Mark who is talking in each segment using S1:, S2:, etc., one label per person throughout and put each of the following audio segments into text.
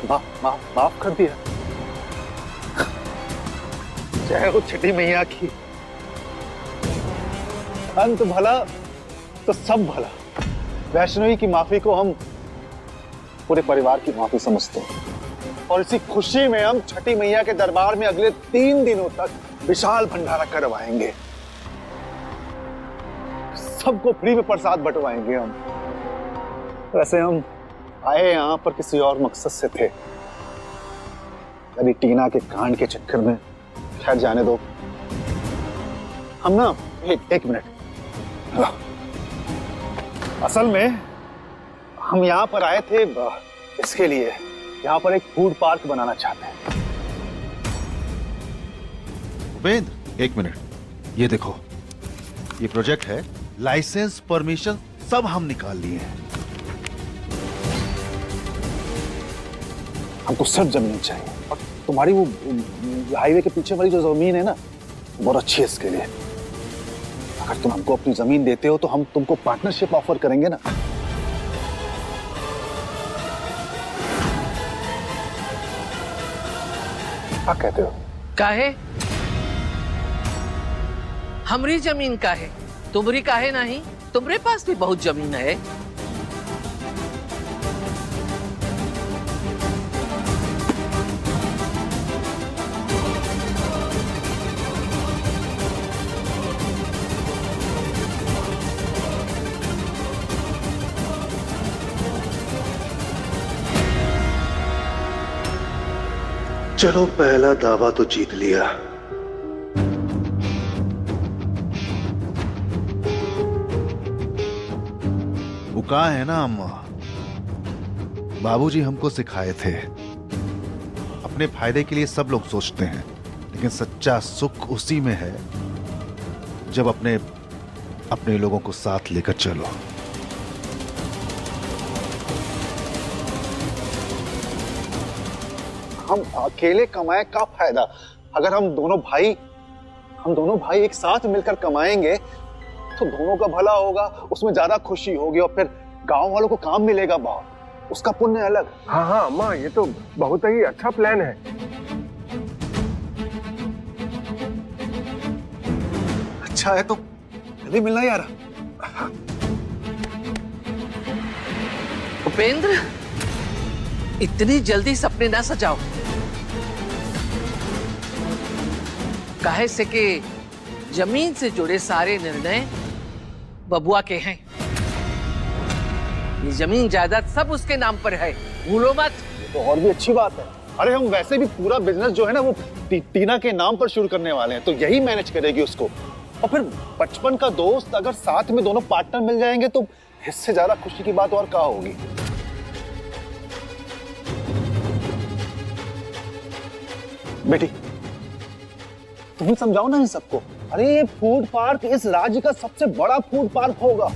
S1: माफ कर दिया। जय हो छठी मैया की। अंत भला तो सब भला। वैष्णवी की माफी को हम पूरे परिवार की माफी समझते हैं और इसी खुशी में हम छठी मैया के दरबार में अगले 3 दिनों तक विशाल भंडारा करवाएंगे। सबको फ्री में प्रसाद बंटवाएंगे हम। वैसे हम आए यहां पर किसी और मकसद से थे। यदि टीना के कांड के चक्कर में, खैर जाने दो। हम ना एक मिनट। असल में हम यहां पर आए थे इसके लिए, यहां पर एक फूड पार्क बनाना चाहते हैं।
S2: उपेंद्र, एक मिनट। ये देखो, ये प्रोजेक्ट है, लाइसेंस परमिशन सब हम निकाल लिए हैं।
S1: हमको सिर्फ जमीन चाहिए और तुम्हारी वो हाईवे के पीछे वाली जो जमीन है ना, बहुत अच्छी है इसके लिए। अगर तुम हमको अपनी जमीन देते हो तो हम तुमको पार्टनरशिप ऑफर करेंगे ना। क्या कहते हो?
S3: काहे? हमरी जमीन काहे? तुमरी काहे नहीं? तुम्हारे पास भी बहुत जमीन है।
S4: चलो, पहला दावा तो जीत लिया।
S2: वो कहा है ना अम्मा, बाबूजी हमको सिखाए थे, अपने फायदे के लिए सब लोग सोचते हैं, लेकिन सच्चा सुख उसी में है जब अपने लोगों को साथ लेकर चलो।
S1: हम अकेले कमाए का फायदा? अगर हम दोनों भाई एक साथ मिलकर कमाएंगे तो दोनों का भला होगा, उसमें ज्यादा खुशी होगी और फिर गांव वालों को काम मिलेगा बहुत, उसका पुण्य अलग।
S5: हाँ हाँ अम्मा, ये तो बहुत ही अच्छा प्लान है।
S1: अच्छा है तो जल्दी मिलना यार।
S3: उपेंद्र, इतनी जल्दी सपने ना सजाओ। काहे से कि जमीन से जुड़े सारे निर्णय बबुआ के हैं। ये जमीन जायदाद सब उसके नाम पर है, भूलो मत।
S1: तो और भी अच्छी बात है। अरे हम वैसे भी पूरा बिजनेस जो है ना वो टीना के नाम पर शुरू करने वाले हैं, तो यही मैनेज करेगी उसको। और फिर बचपन का दोस्त अगर साथ में दोनों पार्टनर मिल जाएंगे तो इससे ज्यादा खुशी की बात और क्या होगी। बेटी, तुम ही समझाओ ना इन सबको। अरे ये फूड पार्क इस राज्य का सबसे बड़ा फूड पार्क होगा।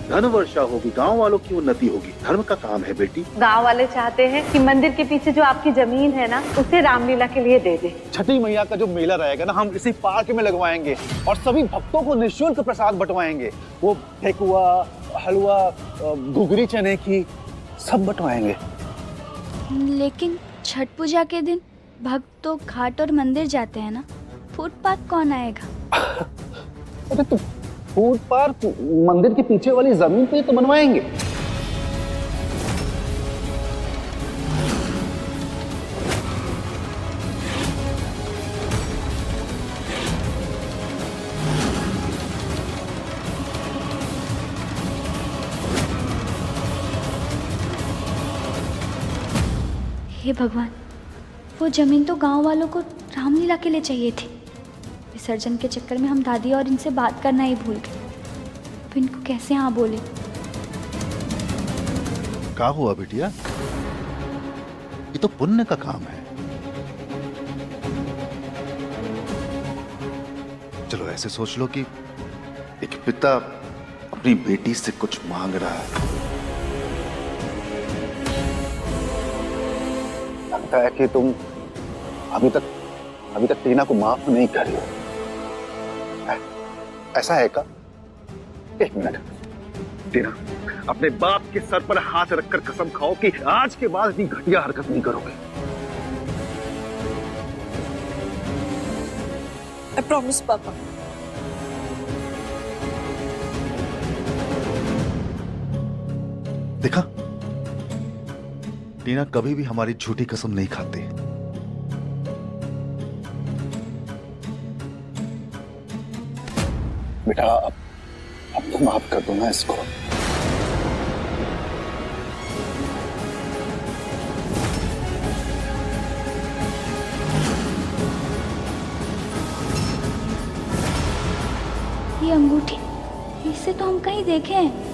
S4: धन वर्षा होगी, गांव वालों की उन्नति होगी, धर्म का काम है बेटी।
S6: गांव वाले चाहते हैं कि मंदिर के पीछे जो आपकी जमीन है ना, उसे रामलीला के लिए दे दे।
S1: छठी मैया का जो मेला रहेगा ना, हम इसी पार्क में लगवाएंगे और सभी भक्तों को निःशुल्क प्रसाद बंटवाएंगे। वो ठेकुआ, हलवा, घुघरी चने की सब बंटवाएंगे।
S7: लेकिन छठ पूजा के दिन भक्त तो घाट और मंदिर जाते हैं ना, फूड पार्क कौन आएगा?
S1: अरे तो फूड पार्क मंदिर के पीछे वाली जमीन पे तो बनवाएंगे।
S7: हे भगवान, वो जमीन तो गांव वालों को रामलीला के लिए चाहिए थी। विसर्जन के चक्कर में हम दादी और इनसे बात करना ही भूल गए। अब इनको कैसे हाँ बोले?
S2: क्या हुआ बिटिया? ये तो पुण्य का काम है। चलो ऐसे सोच लो कि एक पिता अपनी बेटी से कुछ मांग रहा है।
S1: लगता है कि तुम अभी तक टीना को माफ नहीं करी हो। ऐसा है क्या? एक मिनट, टीना, अपने बाप के सर पर हाथ रखकर कसम खाओ कि आज के बाद इतनी घटिया हरकत नहीं करोगे।
S8: आई प्रॉमिस पापा।
S2: देखा, टीना कभी भी हमारी झूठी कसम नहीं खाती।
S1: बेटा अब तो माफ कर दो ना इसको।
S7: ये अंगूठी, इसे तो हम कहीं देखे हैं।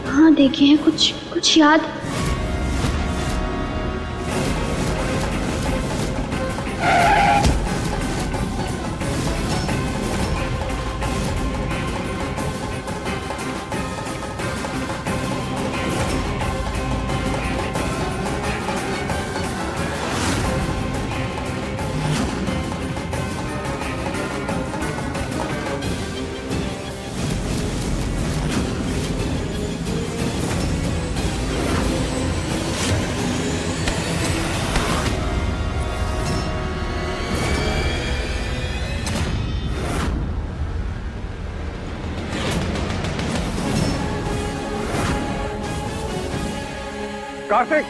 S7: हाँ देखे हैं, कुछ याद।
S5: कार्तिक,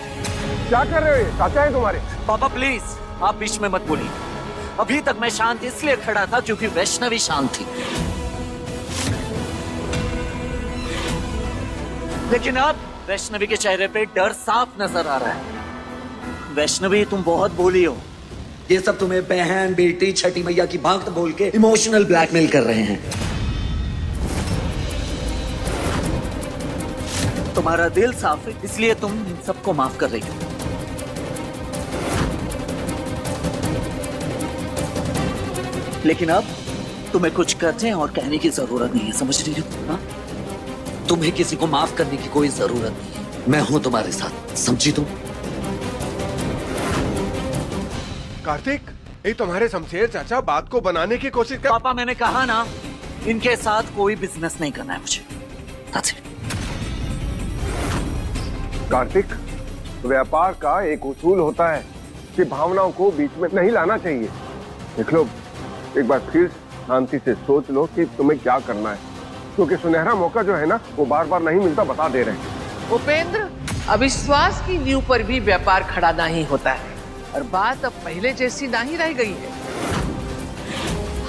S5: क्या कर रहे हो? ये चाचा है तुम्हारे?
S9: पापा प्लीज आप बीच में मत बोलिए। अभी तक मैं शांत इसलिए खड़ा था क्योंकि वैष्णवी शांत थी, लेकिन अब वैष्णवी के चेहरे पे डर साफ नजर आ रहा है। वैष्णवी तुम बहुत बोली हो।
S10: ये सब तुम्हें बहन बेटी छठी मैया की भक्त बोल के इमोशनल ब्लैकमेल कर रहे हैं।
S9: तुम्हारा दिल साफ है इसलिए तुम इन सबको माफ कर रही हो। लेकिन अब तुम्हें कुछ करने और कहने की जरूरत नहीं है, समझ रही हो? हाँ?
S10: तुम्हें किसी को माफ करने की कोई जरूरत नहीं है। मैं हूं तुम्हारे साथ, समझी तुम?
S5: कार्तिक, ये तुम्हारे शमशेर चाचा बात को बनाने की कोशिश कर।
S9: पापा मैंने कहा ना, इनके साथ कोई बिजनेस नहीं करना है मुझे। That's it.
S5: कार्तिक, व्यापार का एक उसूल होता है कि भावनाओं को बीच में नहीं लाना चाहिए। देख लो, एक बार फिर शांति से सोच लो कि तुम्हें क्या करना है, क्योंकि सुनहरा मौका जो है ना वो बार बार नहीं मिलता, बता दे रहे हैं।
S3: उपेंद्र, अविश्वास की नींव पर भी व्यापार खड़ा नहीं होता है और बात अब पहले जैसी नहीं रह गई है।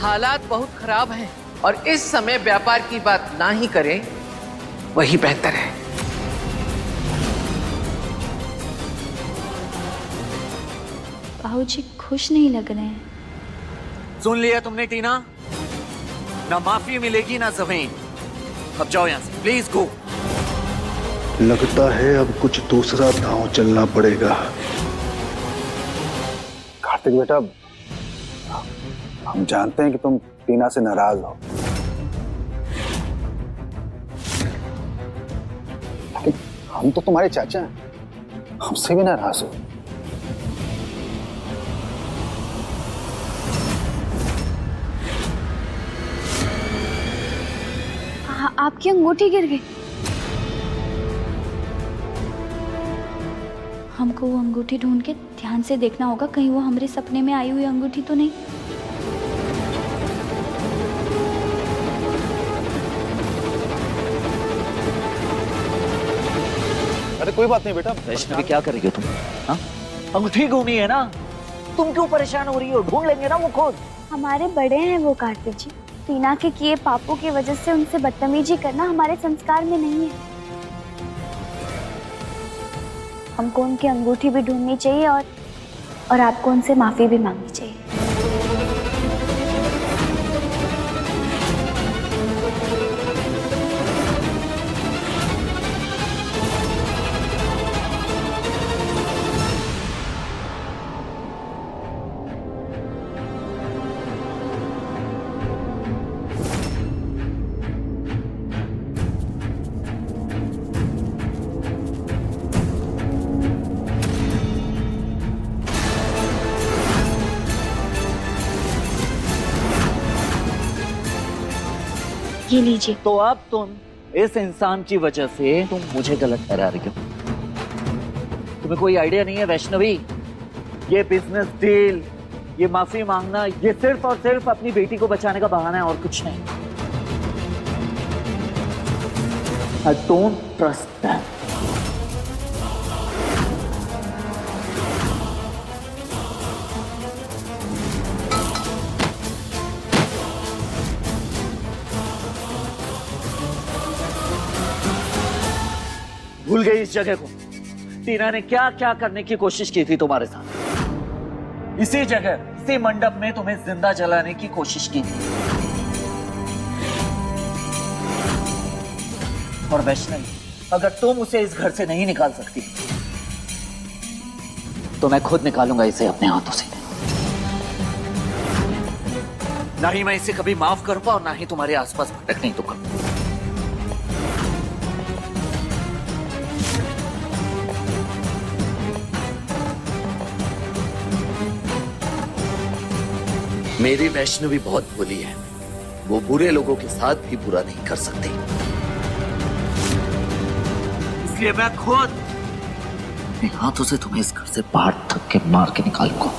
S3: हालात बहुत खराब हैं और इस समय व्यापार की बात ना ही करें वही बेहतर है।
S7: बाबूजी खुश नहीं लग रहे हैं।
S9: सुन लिया तुमने टीना? ना माफी मिलेगी ना जमीन। अब जाओ यहाँ से, प्लीज गो।
S2: लगता है अब कुछ दूसरा दांव चलना पड़ेगा।
S1: कार्तिक बेटा, हम जानते हैं कि तुम टीना से नाराज हो, लेकिन हम तो तुम्हारे चाचा हैं, हमसे भी नाराज हो।
S7: आपकी अंगूठी गिर गई। हमको वो अंगूठी ढूंढ के ध्यान से देखना होगा, कहीं वो हमारे सपने में आई हुई अंगूठी तो नहीं।
S1: अरे कोई बात नहीं बेटा।
S9: वैष्णवी क्या कर रही हो तुम? हाँ? अंगूठी घूमी है ना, तुम क्यों परेशान हो रही हो? ढूंढ लेंगे ना वो खुद।
S7: हमारे बड़े हैं वो कार्तिक जी। टीना के किए पापों की वजह से उनसे बदतमीजी करना हमारे संस्कार में नहीं है। हमको उनकी अंगूठी भी ढूंढनी चाहिए और आपको उनसे माफी भी मांगनी चाहिए। ये लीजिए।
S9: तो अब तुम इस इंसान की वजह से तुम मुझे गलत ठहरा रही हो। तुम्हें कोई आइडिया नहीं है वैष्णवी, ये बिजनेस डील, ये माफी मांगना, ये सिर्फ और सिर्फ अपनी बेटी को बचाने का बहाना है और कुछ नहीं। I don't trust them. भूल गई इस जगह को? टीना ने क्या क्या करने की कोशिश की थी तुम्हारे साथ। इसी जगह, इसी मंडप में तुम्हें जिंदा जलाने की कोशिश की थी। और वैष्णवी, अगर तुम उसे इस घर से नहीं निकाल सकती तो मैं खुद निकालूंगा इसे अपने हाथों से। ना ही मैं इसे कभी माफ करूंगा और ना ही तुम्हारे आसपास भटकने दूंगा। मेरी वैष्णवी बहुत भोली है, वो बुरे लोगों के साथ भी बुरा नहीं कर सकती। इसलिए मैं खुद अपने हाथों से तुम्हें इस घर से बाहर धक्के के मार के निकालूंगा।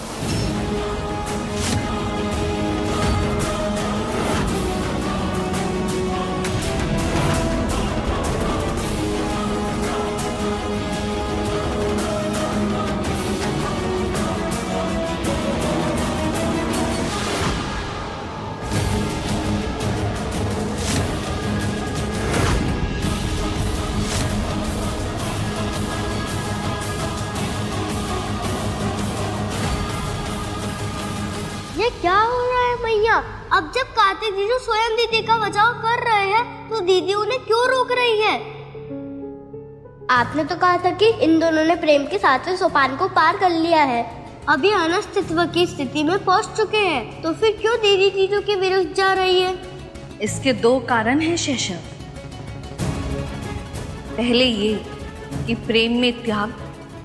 S8: ये क्या हो रहा है मैया? अब जब कार्तिक जीजू स्वयं दीदी का बचाव कर रहे हैं तो दीदी उन्हें क्यों रोक रही है? आपने तो कहा था कि इन दोनों ने प्रेम के सातवें सोपान को पार कर लिया है, अभी अनस्तित्व की स्थिति में पहुंच चुके हैं, तो फिर क्यों दीदी जीजू के विरुद्ध जा रही है?
S11: इसके दो कारण हैं शेषव। पहले ये कि प्रेम में त्याग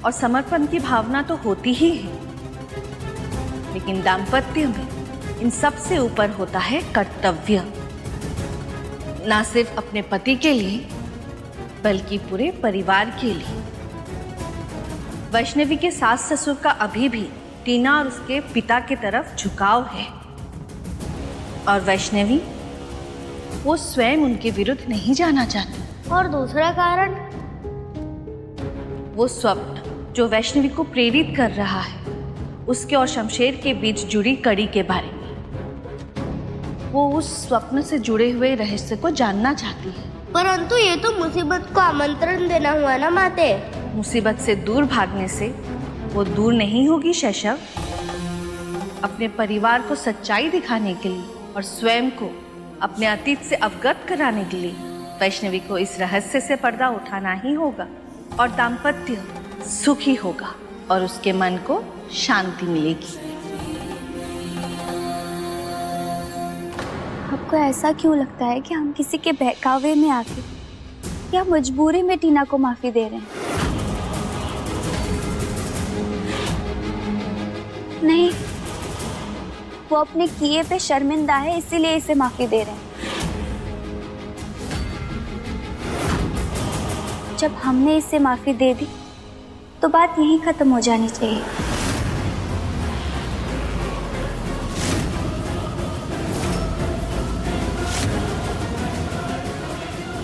S11: और समर्पण की भावना तो होती ही है, लेकिन दाम्पत्य में इन सब से ऊपर होता है कर्तव्य, ना सिर्फ अपने पति के लिए बल्कि पूरे परिवार के लिए। वैष्णवी के सास ससुर का अभी भी टीना और उसके पिता की तरफ झुकाव है, और वैष्णवी वो स्वयं उनके विरुद्ध नहीं जाना चाहती।
S8: और दूसरा कारण?
S11: वो स्वप्न जो वैष्णवी को प्रेरित कर रहा है, उसके और शमशेर के बीच जुड़ी कड़ी के बारे में। वो उस स्वप्न से जुड़े हुए रहस्य को जानना चाहती है।
S8: परंतु ये तो मुसीबत को आमंत्रण देना हुआ ना माते।
S11: मुसीबत से दूर भागने से वो दूर नहीं होगी शैशव। अपने परिवार को सच्चाई दिखाने के लिए और स्वयं को अपने अतीत से अवगत कराने के लिए वैष्णवी को इस रहस्य से पर्दा उठाना ही होगा, और दाम्पत्य सुखी होगा और उसके मन को शांति मिलेगी।
S7: आपको ऐसा क्यों लगता है कि हम किसी के बहकावे में आके या मजबूरी में टीना को माफी दे रहे हैं? नहीं, वो अपने किए पे शर्मिंदा है, इसीलिए इसे माफी दे रहे हैं। जब हमने इसे माफी दे दी तो बात यहीं खत्म हो जानी चाहिए।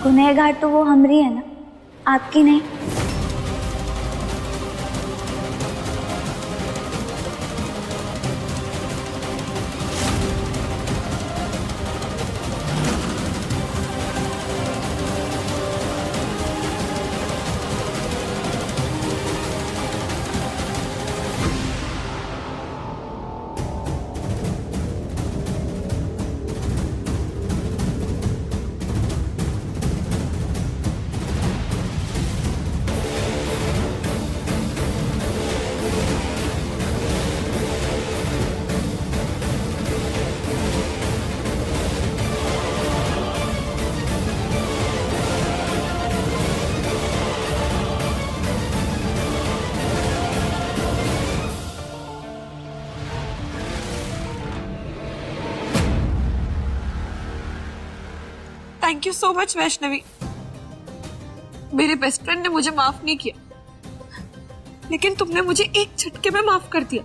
S7: गुनहगार तो वो हमरी है ना, आपकी नहीं।
S12: Thank you so much Vaishnavi. मेरे बेस्ट फ्रेंड ने मुझे माफ नहीं किया, लेकिन तुमने मुझे एक झटके में माफ कर दिया।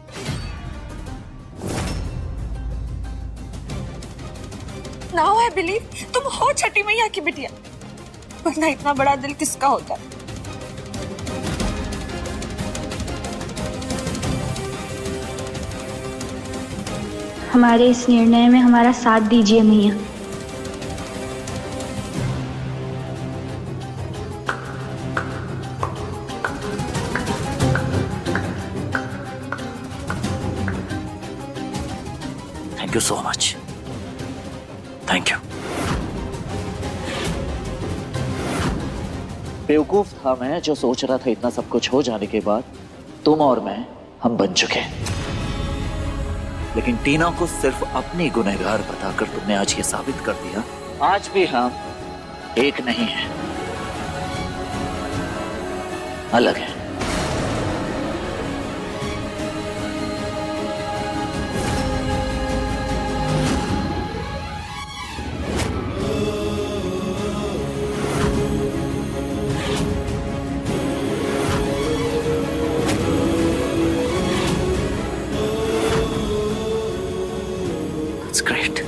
S12: नाउ आई बिलीव तुम हो छठी मैया की बिटिया, वरना इतना बड़ा दिल किसका होता है।
S7: हमारे इस निर्णय में हमारा साथ दीजिए मैया।
S9: Thank you so much, thank you. बेवकूफ था मैं जो सोच रहा था इतना सब कुछ हो जाने के बाद तुम और मैं हम बन चुके। लेकिन टीना को सिर्फ अपनी गुनहगार बताकर तुमने आज ये साबित कर दिया आज भी हम एक नहीं हैं, अलग हैं। That's great.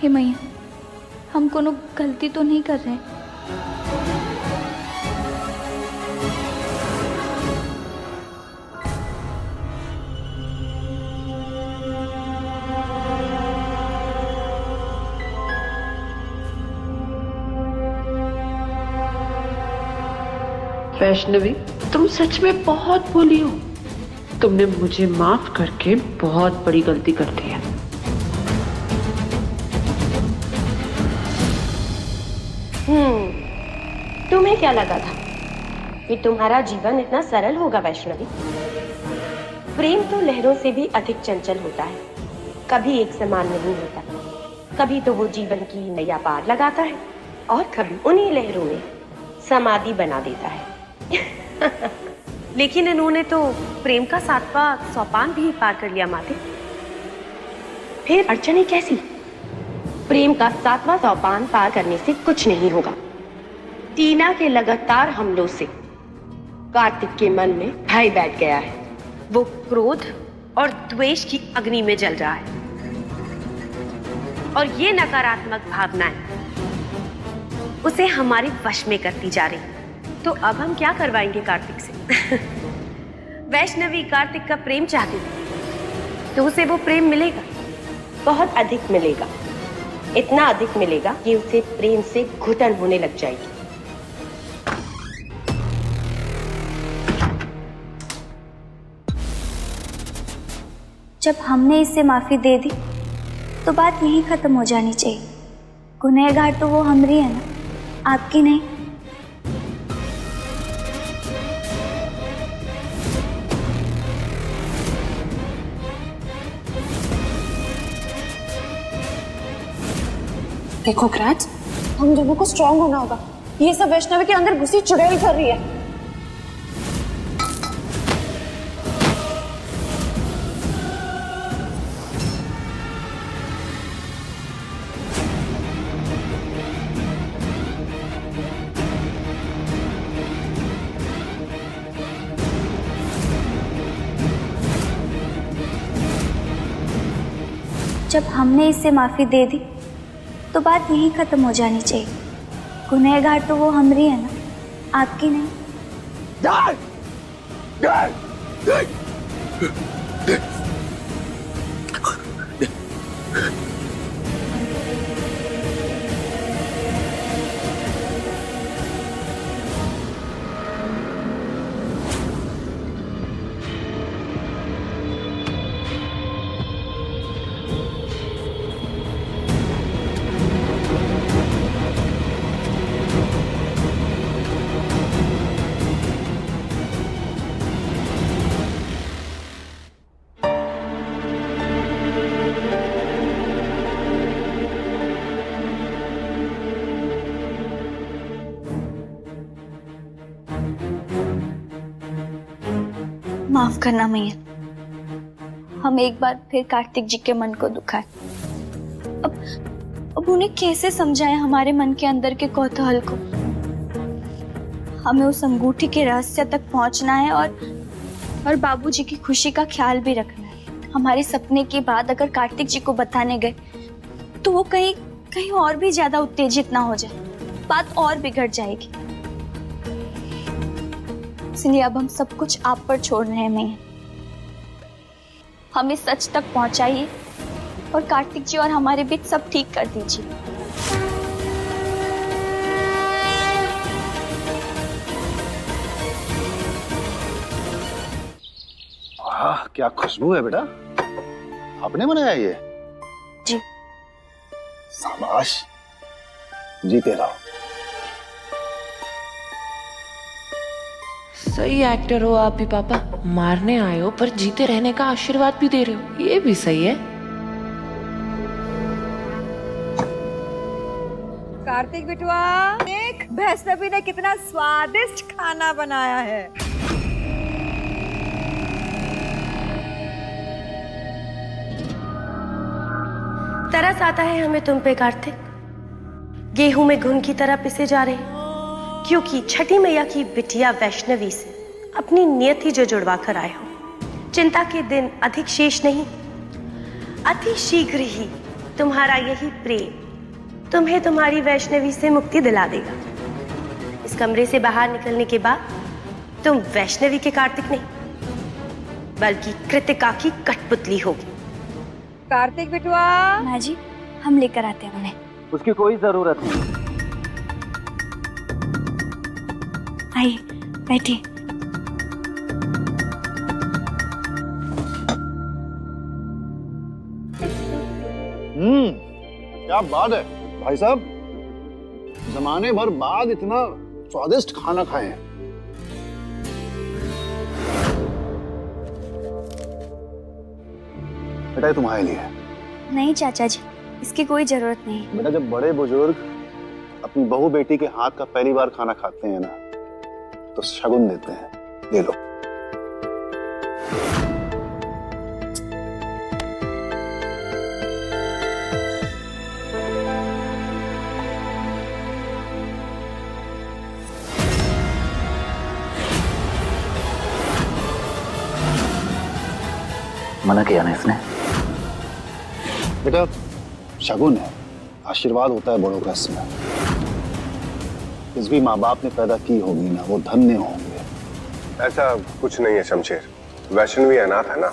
S7: हे मैया, हम कोनो गलती तो नहीं कर रहे हैं?
S13: वैष्णवी, तुम सच में बहुत भोली हो। तुमने मुझे माफ करके बहुत बड़ी गलती कर दी है।
S14: तुम्हें क्या लगा था कि तुम्हारा जीवन इतना सरल होगा वैष्णवी? प्रेम तो लहरों से भी अधिक चंचल होता है, कभी एक समान नहीं होता। कभी तो वो जीवन की नैया पार लगाता है और कभी उन्हीं लहरों में समाधि बना देता है।
S11: लेकिन इन्होंने तो प्रेम का 7वां सोपान भी पार कर लिया माते।
S14: फिर अड़चने कैसी? प्रेम का 7वां सोपान पार करने से कुछ नहीं होगा। टीना के लगातार हमलों से कार्तिक के मन में भय बैठ गया है।
S11: वो क्रोध और द्वेष की अग्नि में जल रहा है और ये नकारात्मक भावनाएं उसे हमारे वश में करती जा रही। तो अब हम क्या करवाएंगे कार्तिक से? वैष्णवी कार्तिक का प्रेम चाहती तो उसे वो प्रेम मिलेगा,
S14: बहुत अधिक मिलेगा। इतना अधिक मिलेगा कि उसे प्रेम से घुटन होने लग जाएगी।
S7: जब हमने इससे माफी दे दी तो बात यहीं खत्म हो जानी चाहिए। गुनहगार तो वो हमारी है ना, आपकी नहीं।
S12: देखो ग्राज, हम दोनों को स्ट्रांग होना होगा। ये सब वैष्णवी के अंदर घुसी चुड़ैल कर रही है।
S7: जब हमने इससे माफी दे दी तो बात यहीं खत्म हो जानी चाहिए। गुनहगार तो वो हमारी है ना, आपकी नहीं। माफ करना मैया, हम एक बार फिर कार्तिक जी के मन को दुखाए। अब उन्हें कैसे समझाएं हमारे मन के अंदर के कौतूहल को। हमें उस अंगूठी के रहस्य तक पहुंचना है और बाबूजी की खुशी का ख्याल भी रखना है। हमारे सपने की बात अगर कार्तिक जी को बताने गए तो वो कहीं और भी ज्यादा उत्तेजित ना हो जाए, बात और बिगड़ जाएगी। इसलिए अब हम सब कुछ आप पर छोड़ रहे हैं मैया। हमें सच तक पहुंचाइए और कार्तिक जी और हमारे बीच सब ठीक कर दीजिए।
S1: वाह, क्या खुशबू है बेटा। आपने बनाया ये?
S7: जी।
S1: शाबाश, जीते रहो।
S13: सही एक्टर हो आप भी पापा, मारने आए हो पर जीते रहने का आशीर्वाद भी दे रहे हो, ये भी सही है।
S15: कार्तिक बिटुआ, देख वैष्णवी ने कितना स्वादिष्ट खाना बनाया है।
S14: तरस आता है हमें तुम पे कार्तिक, गेहूं में घुन की तरह पिसे जा रहे हैं, क्योंकि छठी मैया की बिटिया वैष्णवी से अपनी नियति जो जुड़वा कर आए हो। चिंता के दिन अधिक शेष नहीं, अति शीघ्र ही तुम्हारा यही प्रेम तुम्हें तुम्हारी वैष्णवी से मुक्ति दिला देगा। इस कमरे से बाहर निकलने के बाद तुम वैष्णवी के कार्तिक नहीं बल्कि कृतिका की कठपुतली होगी।
S15: कार्तिक बिटुआ,
S7: माँ जी हम लेकर आते हैं उन्हें।
S9: उसकी कोई जरूरत नहीं।
S7: आइए बैठिए।
S1: क्या बात है भाई साहब, जमाने भर बाद इतना स्वादिष्ट खाना खाए हैं। बेटा ये तुम्हारे लिए।
S7: नहीं चाचा जी, इसकी कोई जरूरत नहीं।
S1: बेटा जब बड़े बुजुर्ग अपनी बहू बेटी के हाथ का पहली बार खाना खाते हैं ना तो शगुन देते हैं, ले लो।
S9: मना किया ना इसने?
S1: बेटा शगुन है, आशीर्वाद होता है बड़ों का इसमें। जिस भी माँ बाप ने पैदा की होगी ना वो धन्य होंगे।
S5: ऐसा कुछ नहीं है शमशेर, वैष्णवी अनाथ है ना।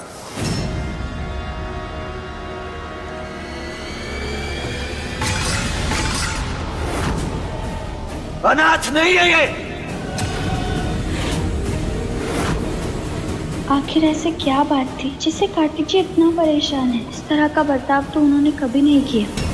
S10: अनाथ नहीं है ये।
S7: आखिर ऐसे क्या बात थी जिससे कार्तिक जी इतना परेशान है? इस तरह का बर्ताव तो उन्होंने कभी नहीं किया।